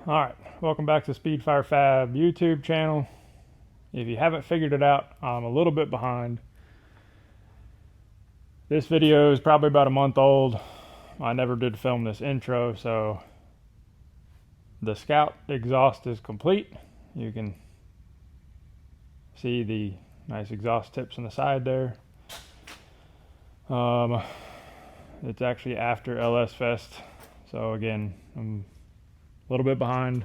Alright, welcome back to Speedfire Fab YouTube channel. If you haven't figured it out, I'm a little bit behind. This video is probably about a month old. I never did film this intro, so the Scout exhaust is complete. You can see the nice exhaust tips on the side there. It's actually after LS Fest, so again, I'm a little bit behind.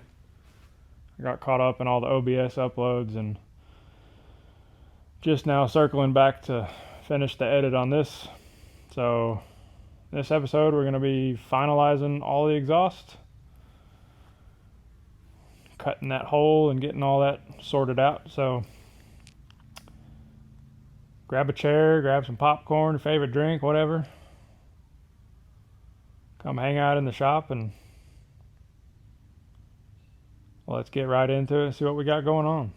I got caught up in all the OBS uploads and just now circling back to finish the edit on this. So this episode we're going to be finalizing all the exhaust, cutting that hole and getting all that sorted out. So grab a chair, grab some popcorn, favorite drink, whatever. Come hang out in the shop and let's get right into it and see what we got going on.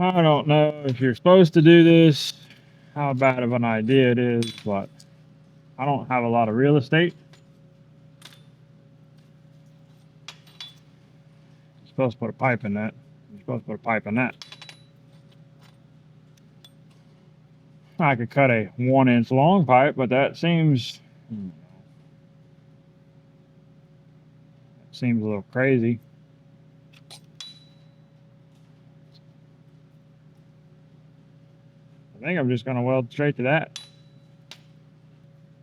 I don't know if you're supposed to do this, how bad of an idea it is, but I don't have a lot of real estate. You're supposed to put a pipe in that. You're supposed to put a pipe in that. I could cut a 1-inch long pipe, but that seems a little crazy. I think I'm just going to weld straight to that.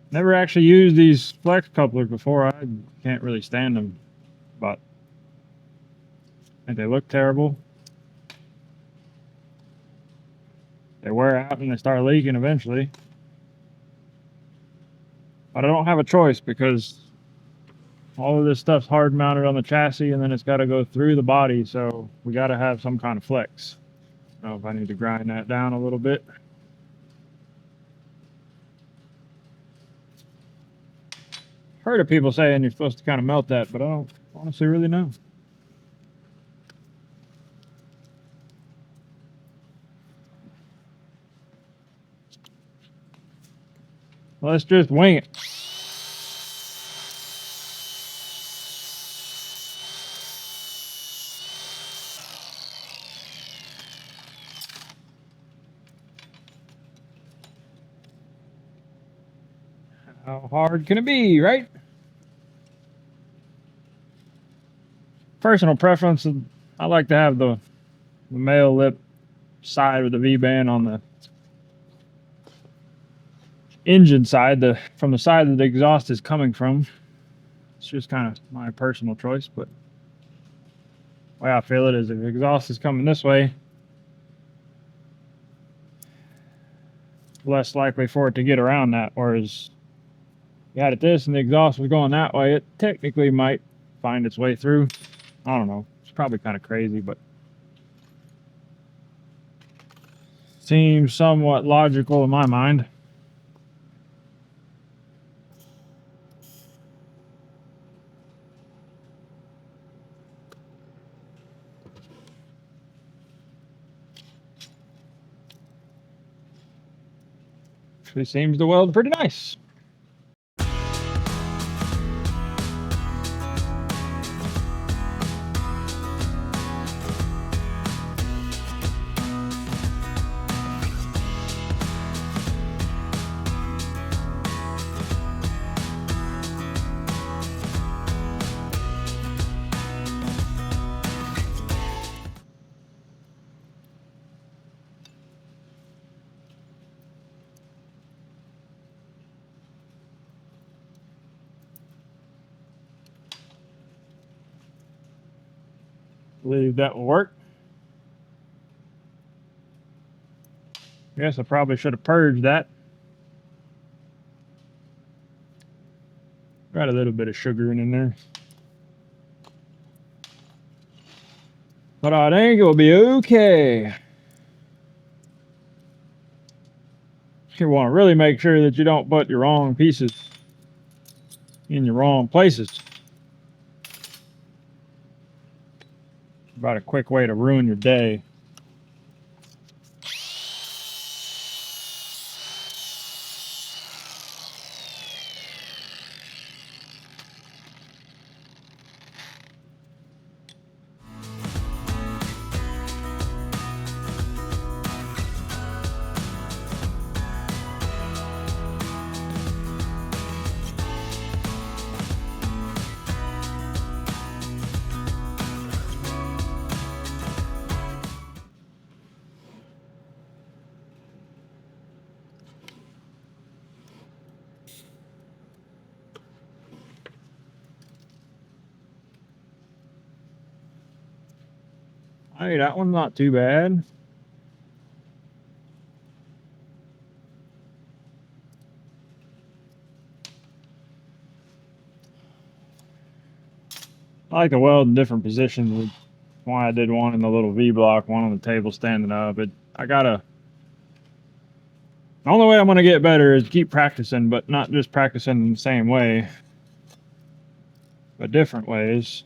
Never actually used these flex couplers before. I can't really stand them, but I think they look terrible. They wear out and they start leaking eventually. But I don't have a choice because all of this stuff's hard mounted on the chassis and then it's got to go through the body, so we got to have some kind of flex. I don't know if I need to grind that down a little bit. Heard of people saying you're supposed to kind of melt that, but I don't honestly really know. Let's just wing it. How hard can it be, right? Personal preference, I like to have the male lip side with the V-band on the engine side, from the side that the exhaust is coming from. It's just kind of my personal choice, but the way I feel it is if the exhaust is coming this way, less likely for it to get around that, whereas you had it this and the exhaust was going that way, it technically might find its way through. I don't know. It's probably kind of crazy, but seems somewhat logical in my mind. Actually seems to weld pretty nice. Believe that will work. Guess I probably should have purged that. Got a little bit of sugar in there. But I think it'll be okay. You want to really make sure that you don't put your wrong pieces in your wrong places. About a quick way to ruin your day. Hey, that one's not too bad. I like to weld in different positions. That's why I did one in the little V block, one on the table standing up. But I gotta. The only way I'm gonna get better is to keep practicing, but not just practicing in the same way, but different ways.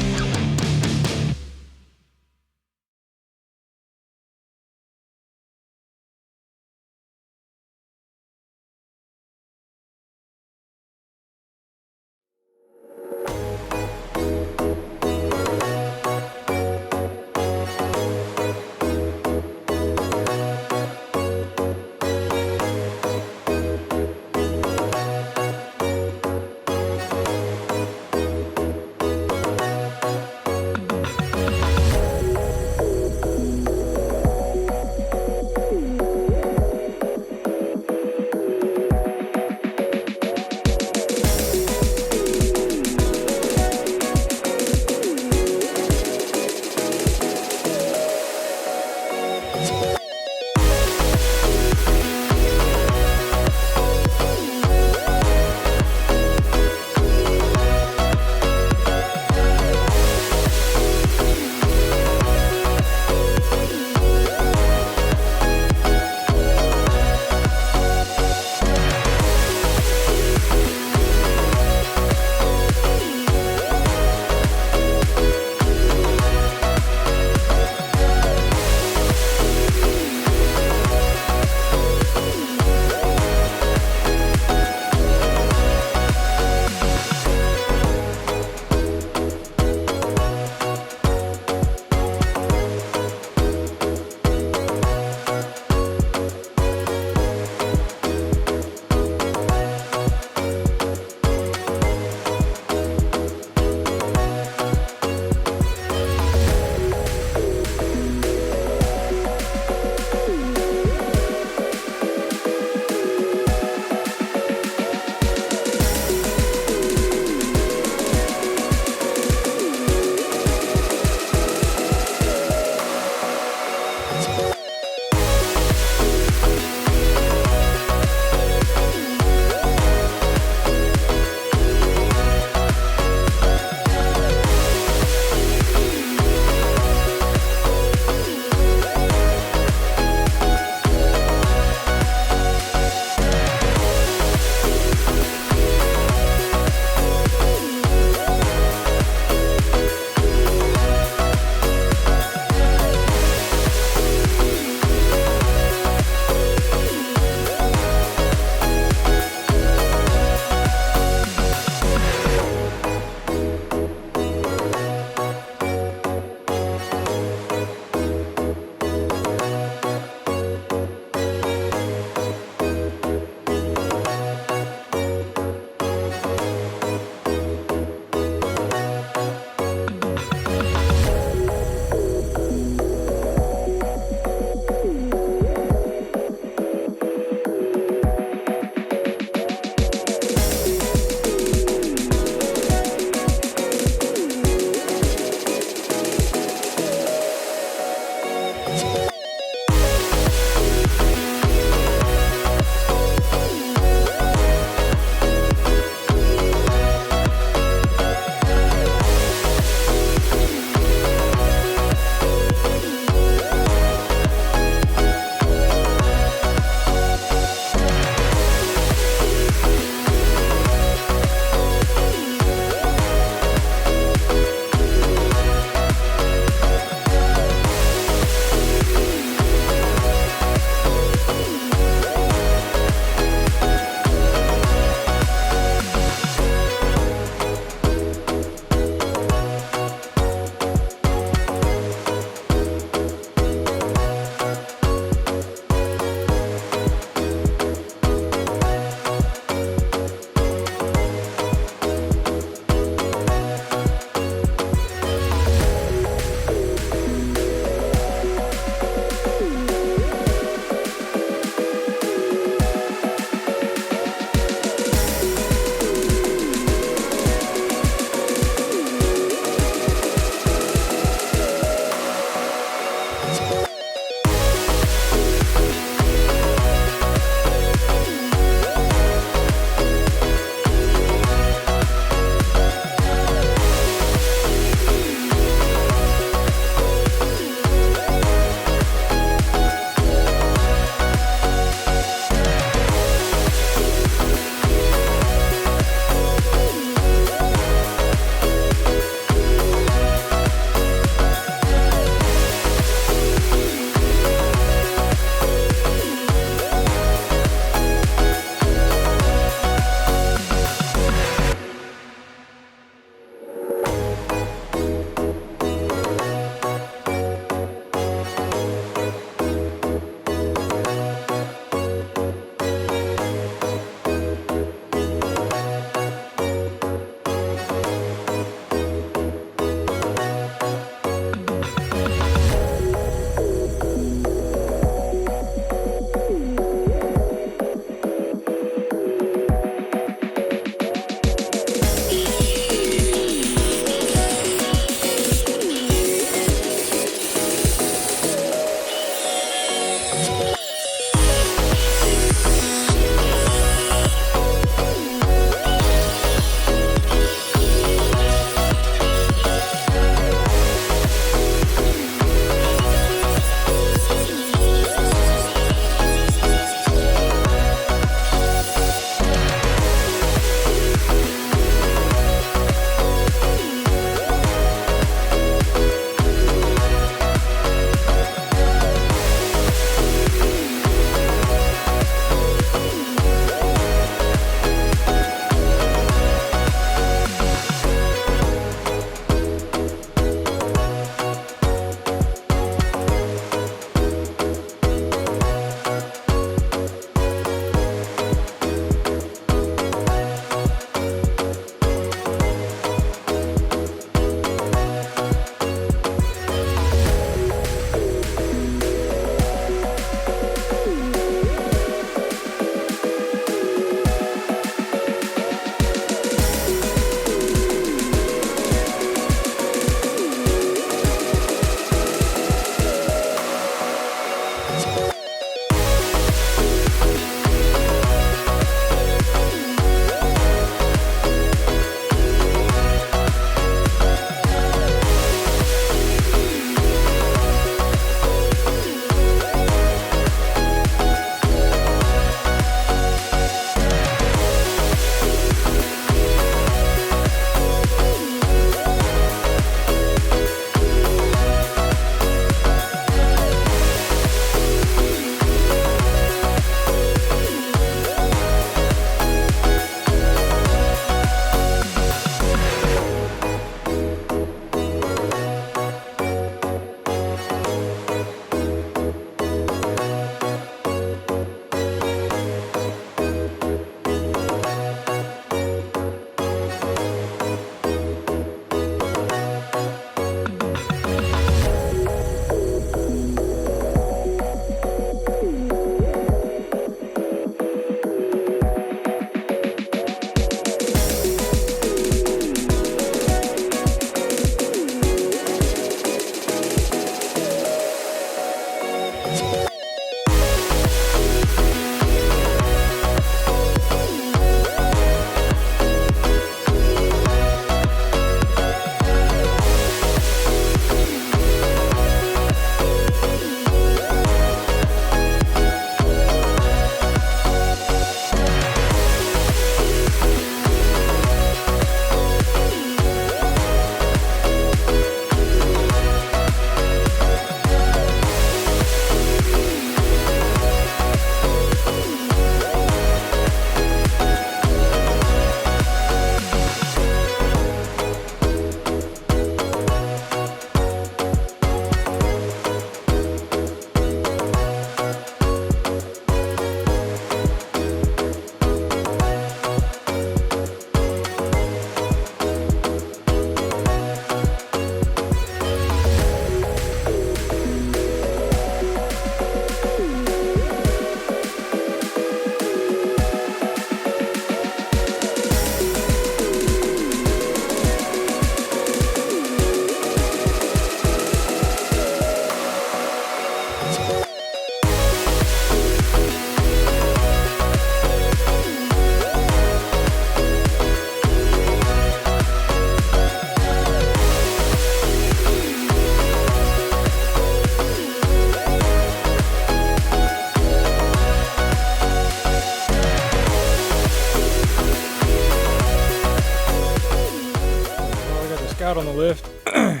back out on the lift. I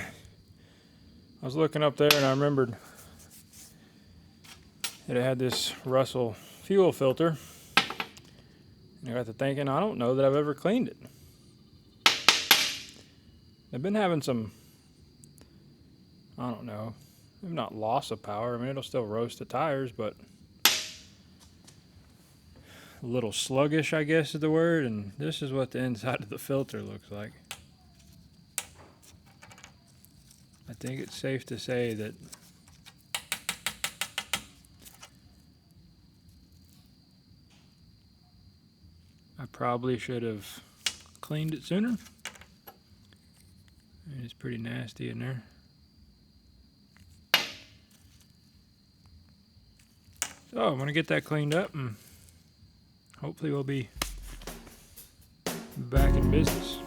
was looking up there and I remembered that it had this Russell fuel filter. And I got to thinking, I don't know that I've ever cleaned it. I've been having some, I don't know, maybe not loss of power. I mean, it'll still roast the tires, but a little sluggish, I guess is the word. And this is what the inside of the filter looks like. I think it's safe to say that I probably should have cleaned it sooner. It's pretty nasty in there. So I'm gonna get that cleaned up and hopefully we'll be back in business.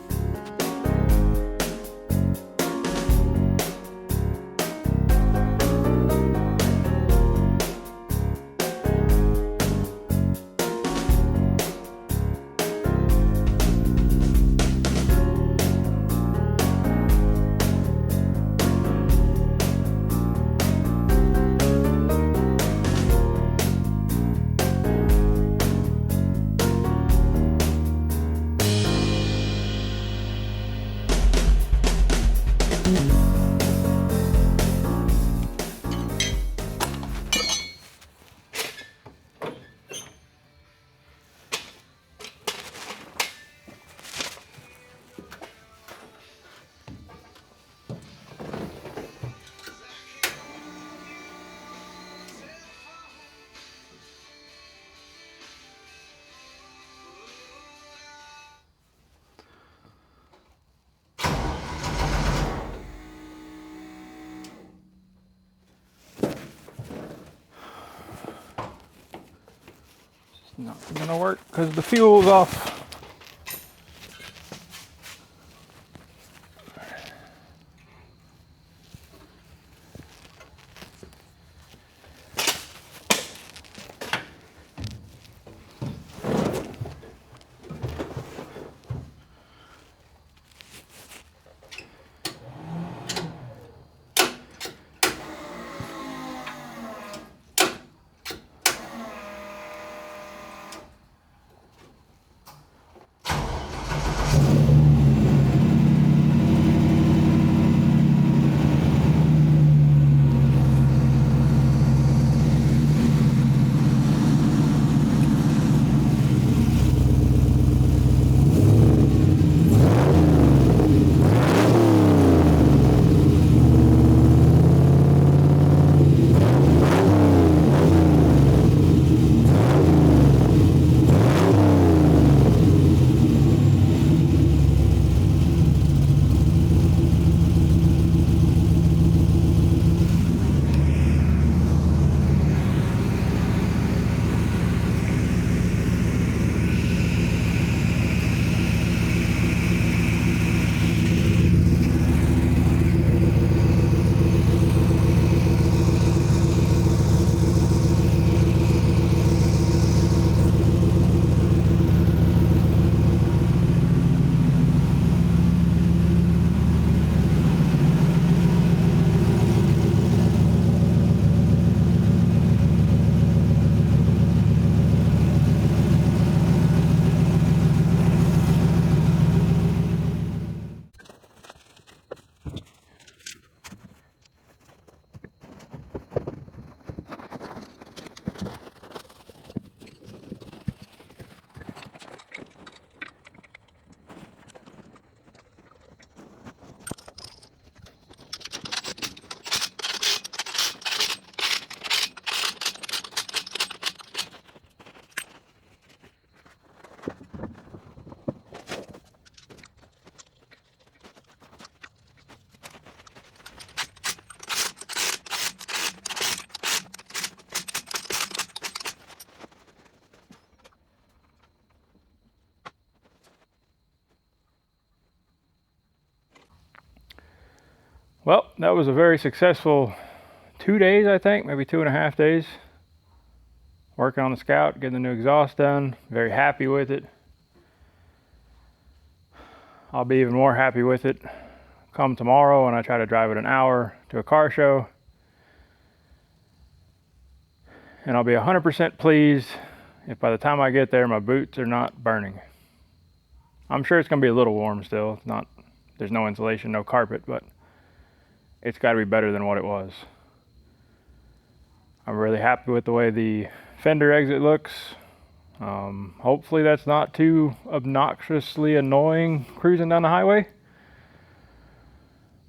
Not gonna work because the fuel's off. Well, that was a very successful 2 days, I think, maybe 2.5 days. Working on the Scout, getting the new exhaust done. Very happy with it. I'll be even more happy with it come tomorrow and I try to drive it an hour to a car show. And I'll be 100% pleased if by the time I get there my boots are not burning. I'm sure it's going to be a little warm still. It's not, there's no insulation, no carpet, but it's got to be better than what it was. I'm really happy with the way the fender exit looks. Hopefully that's not too obnoxiously annoying cruising down the highway.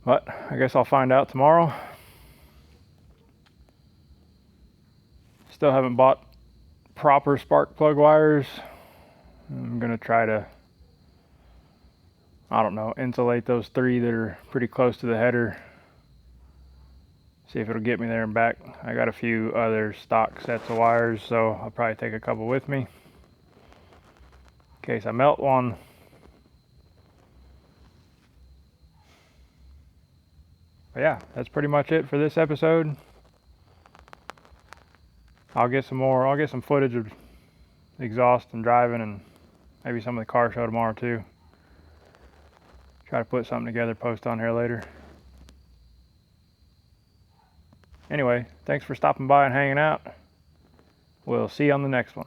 But I guess I'll find out tomorrow. Still haven't bought proper spark plug wires. I'm gonna try to, I don't know, insulate those 3 that are pretty close to the header. See if it'll get me there and back. I got a few other stock sets of wires, so I'll probably take a couple with me in case I melt one. But yeah, that's pretty much it for this episode. I'll get some footage of exhaust and driving, and maybe some of the car show tomorrow too. Try to put something together, post on here later. Anyway, thanks for stopping by and hanging out. We'll see you on the next one.